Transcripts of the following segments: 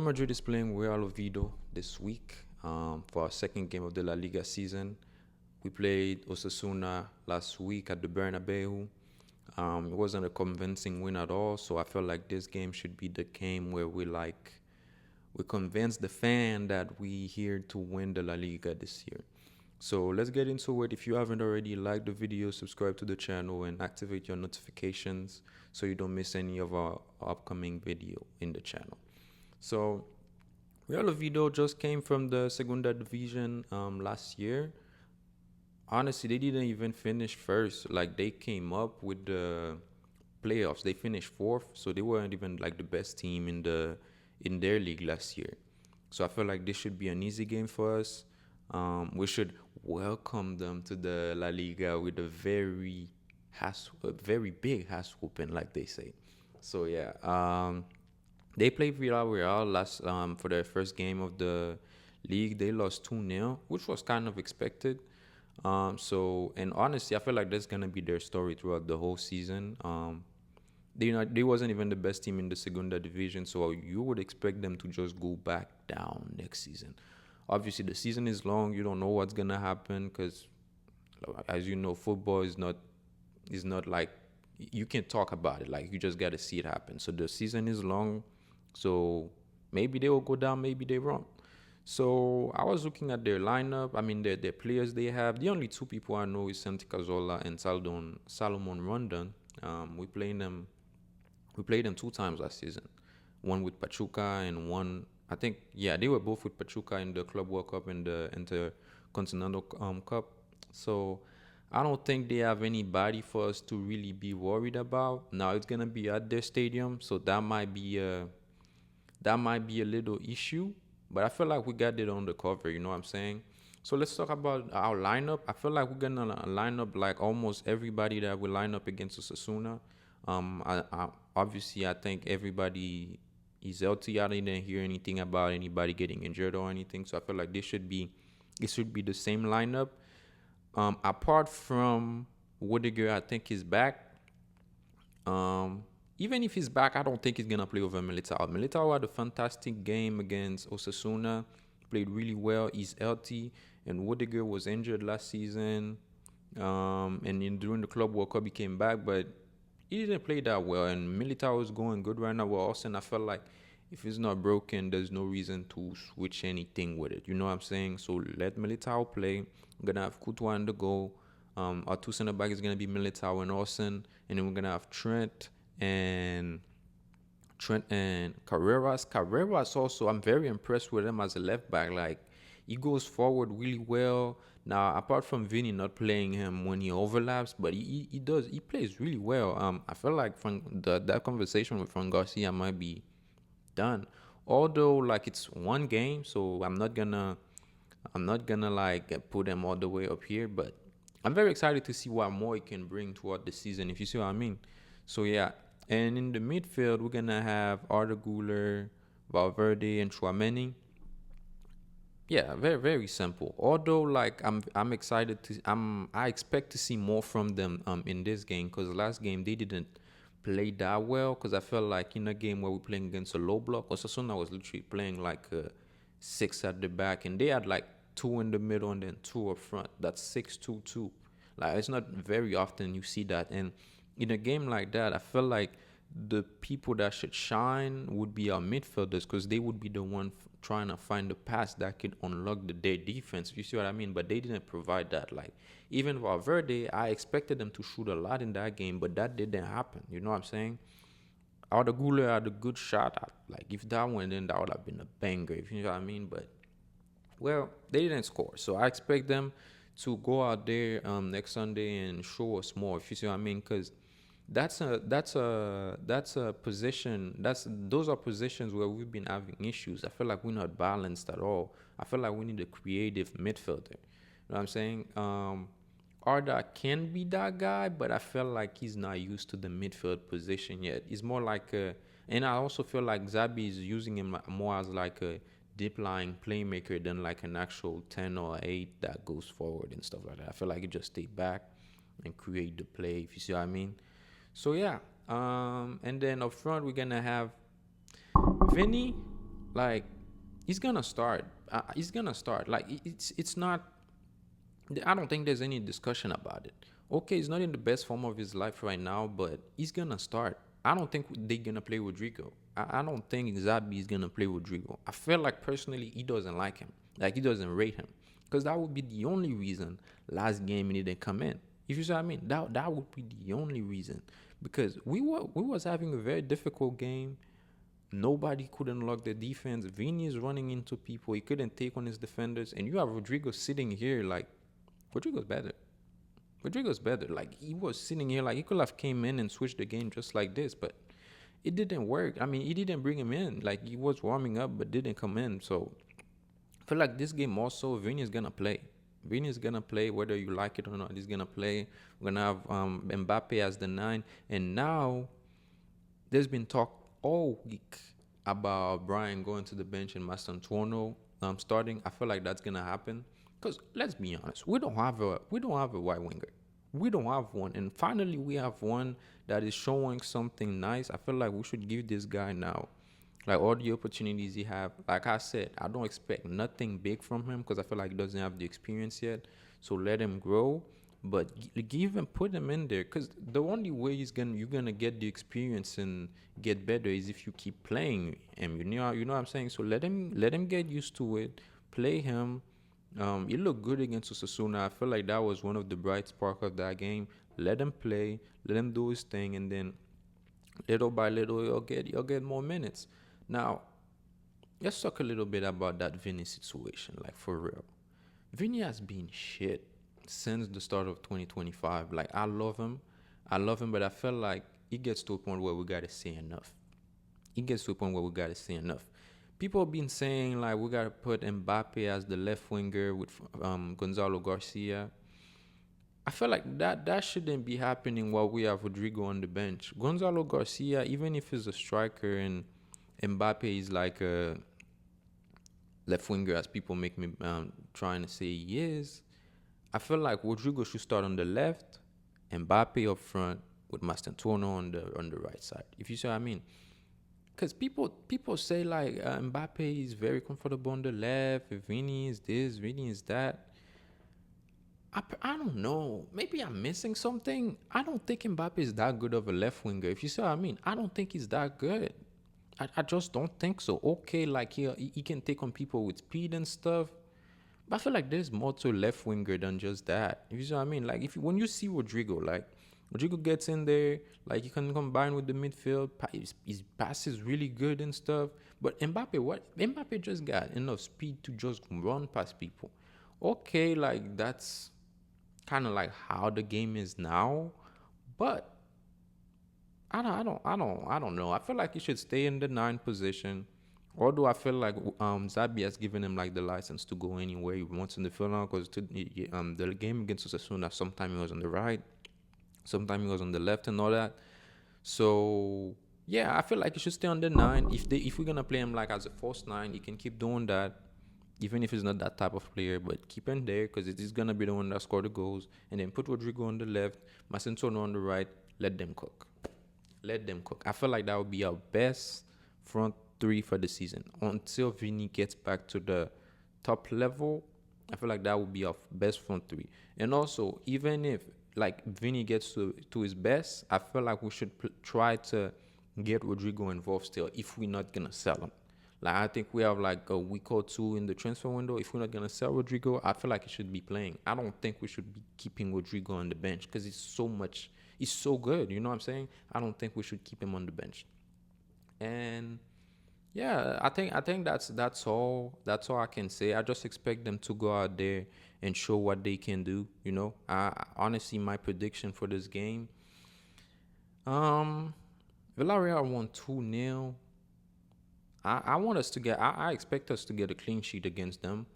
Real Madrid is playing Real Ovideo this week for our second game of the La Liga season. We played Osasuna last week at the Bernabeu. It wasn't a convincing win at all, so I felt like this game should be the game where we convince the fan that we here to win the La Liga this year. So let's get into it. If you haven't already, like the video, subscribe to the channel, and activate your notifications so you don't miss any of our upcoming video in the channel. So Real Ovideo just came from the Segunda Division last year. Honestly, they didn't even finish first. Like, they came up with the playoffs. They finished fourth, so they weren't even like the best team in their league last year. So I feel like this should be an easy game for us. We should welcome them to the La Liga with a very big house whooping, like they say. So yeah, they played Villarreal last for their first game of the league. They lost 2-0, which was kind of expected. And honestly, I feel like that's gonna be their story throughout the whole season. They wasn't even the best team in the Segunda Division, so you would expect them to just go back down next season. Obviously, the season is long. You don't know what's gonna happen because, as you know, football is not like you can talk about it. Like, you just gotta see it happen. So the season is long. So maybe they will go down, maybe they won't. So I was looking at their lineup. I mean, their players they have. The only two people I know is Santi Cazorla and Salomon Rondon. We played them 2 times last season. One with Pachuca and one, I think, yeah, they were both with Pachuca in the Club World Cup and the Intercontinental Cup. So I don't think they have anybody for us to really be worried about. Now it's gonna be at their stadium, so that might be a little issue. But I feel like we got it on the cover. You know what I'm saying? So let's talk about our lineup. I feel like we're gonna line up like almost everybody that will line up against Osasuna. Obviously, I think everybody is healthy. I didn't hear anything about anybody getting injured or anything. So I feel like it should be the same lineup. Apart from Rodrygo, I think he's back. Even if he's back, I don't think he's gonna play over Militao. Militao had a fantastic game against Osasuna, played really well. He's healthy, and Rodrygo was injured last season. During the Club World Cup, he came back, but he didn't play that well. And Militao is going good right now. Well, Austin, I felt like if it's not broken, there's no reason to switch anything with it. You know what I'm saying? So let Militao play. We're gonna have Courtois in the goal. Our two center back is gonna be Militao and Austin, and then we're gonna have Trent and Carreras. Carreras also, I'm very impressed with him as a left back. Like, he goes forward really well. Now, apart from Vinny not playing him when he overlaps, but he plays really well. I feel like that conversation with Fran Garcia might be done. Although, like, it's one game, so I'm not gonna like put him all the way up here, but I'm very excited to see what more he can bring throughout the season, if you see what I mean. So yeah, and in the midfield we're gonna have Arda Güler, Valverde, and Tchouaméni. Yeah, very very simple. Although, like, I'm excited to I expect to see more from them in this game, because last game they didn't play that well. Because I felt like in a game where we're playing against a low block, Osasuna was literally playing like a 6 at the back, and they had like 2 in the middle and then 2 up front. That's 6-2-2. Like, it's not very often you see that. And in a game like that, I feel like the people that should shine would be our midfielders, because they would be the one trying to find the pass that could unlock their defense. You see what I mean? But they didn't provide that. Like, even Valverde, I expected them to shoot a lot in that game, but that didn't happen. You know what I'm saying? Arda Güler had a good shot. Like, if that went in, that would have been a banger, if you know what I mean. But, well, they didn't score. So I expect them to go out there next Sunday and show us more, if you see what I mean. Because that's a position. Those are positions where we've been having issues. I feel like we're not balanced at all. I feel like we need a creative midfielder. You know what I'm saying? Arda can be that guy, but I feel like he's not used to the midfield position yet. He's more like and I also feel like Zabi is using him more as like a deep lying playmaker than like an actual 10 or 8 that goes forward and stuff like that. I feel like he just stay back and create the play, if you see what I mean. So yeah, and then up front we're gonna have Vinny, Like he's gonna start. He's gonna start. Like it's not. I don't think there's any discussion about it. Okay, he's not in the best form of his life right now, but he's gonna start. I don't think they're gonna play Rodrigo. I don't think Zabi is gonna play Rodrigo. I feel like personally he doesn't like him. Like he doesn't rate him. Because that would be the only reason last game he didn't come in. If you see what I mean, that would be the only reason. Because we was having a very difficult game. Nobody could unlock the defense. Vini is running into people. He couldn't take on his defenders. And you have Rodrigo sitting here like Rodrigo's better. Rodrigo's better. Like he was sitting here like he could have came in and switched the game just like this, but it didn't work. I mean, he didn't bring him in. Like he was warming up but didn't come in. So I feel like this game also Vini is gonna play. Vini is gonna play whether you like it or not. He's gonna play. We're gonna have Mbappe as the 9, and now there's been talk all week about Brian going to the bench and Mastantuono starting. I feel like that's gonna happen because let's be honest, we don't have a wide winger. We don't have one, and finally we have one that is showing something nice. I feel like we should give this guy now, like all the opportunities he have. Like I said, I don't expect nothing big from him because I feel like he doesn't have the experience yet. So let him grow, but give him, put him in there, because the only way you're gonna get the experience and get better is if you keep playing him. You know what I'm saying. So let him get used to it. Play him. He looked good against Osasuna. I feel like that was one of the bright spark of that game. Let him play. Let him do his thing, and then little by little you'll get more minutes. Now, let's talk a little bit about that Vinny situation, like for real. Vinny has been shit since the start of 2025. Like I love him, but I feel like it gets to a point where we gotta say enough. It gets to a point where we gotta say enough. People have been saying like we gotta put Mbappe as the left winger with Gonzalo Garcia. I feel like that shouldn't be happening while we have Rodrigo on the bench. Gonzalo Garcia, even if he's a striker and Mbappe is like a left winger, as people make me trying to say he is, I feel like Rodrigo should start on the left, Mbappe up front with Mastantuono on the right side. If you see what I mean. Because people say like Mbappe is very comfortable on the left, Vini is this, Vini is that. I don't know. Maybe I'm missing something. I don't think Mbappe is that good of a left winger. If you see what I mean, I don't think he's that good. I just don't think so. Okay, like he can take on people with speed and stuff. But I feel like there's more to left winger than just that. If you see what I mean, like when you see Rodrigo, like Rodrigo gets in there, like you can combine with the midfield. His pass is really good and stuff. But Mbappe just got enough speed to just run past people. Okay, like that's kind of like how the game is now, but I don't know. I feel like he should stay in the 9 position. Although I feel like Zabi has given him like the license to go anywhere he wants in the field now, because the game against Osasuna, sometimes he was on the right, sometimes he was on the left and all that. So yeah, I feel like he should stay on the 9. If we're gonna play him like as a false 9, he can keep doing that, even if he's not that type of player. But keep him there because it is gonna be the one that score the goals, and then put Rodrigo on the left, Masentono on the right. Let them cook. Let them cook. I feel like that would be our best front 3 for the season until Vini gets back to the top level. I feel like that would be our best front 3. And also, even if like Vini gets to his best, I feel like we should try to get Rodrigo involved still if we're not gonna sell him. Like I think we have like a week or two in the transfer window. If we're not gonna sell Rodrigo, I feel like he should be playing. I don't think we should be keeping Rodrigo on the bench because he's so good. You know what I'm saying? I don't think we should keep him on the bench. And yeah, I think that's all I can say. I just expect them to go out there and show what they can do. Honestly, my prediction for this game, um, Villarreal won 2-0. I want us to get. I expect us to get a clean sheet against them.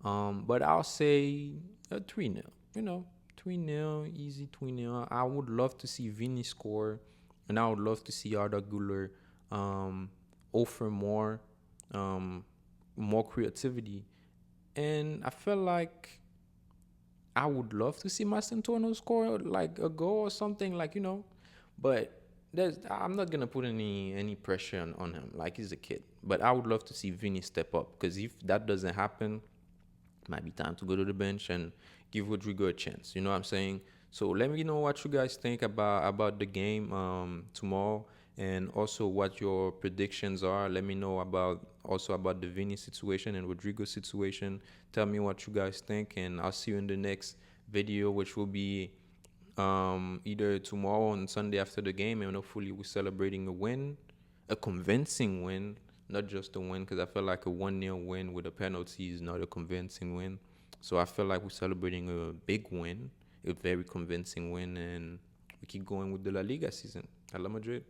But I'll say a 3-0. 3-0, easy 3-0. I would love to see Vini score, and I would love to see Arda Güler offer more creativity. And I feel like I would love to see Mastantuono score like a goal or something, but I'm not gonna put any pressure on him. Like he's a kid, but I would love to see Vinny step up because if that doesn't happen, it might be time to go to the bench and give Rodrygo a chance. You know what I'm saying? So let me know what you guys think about the game tomorrow, and also what your predictions are. Let me know about the Vinny situation and Rodrygo situation. Tell me what you guys think, and I'll see you in the next video, which will be either tomorrow on Sunday after the game, and hopefully we're celebrating a win, a convincing win, not just a win, because I feel like a 1-0 win with a penalty is not a convincing win. So I feel like we're celebrating a big win, a very convincing win, and we keep going with the La Liga season. Hala Madrid.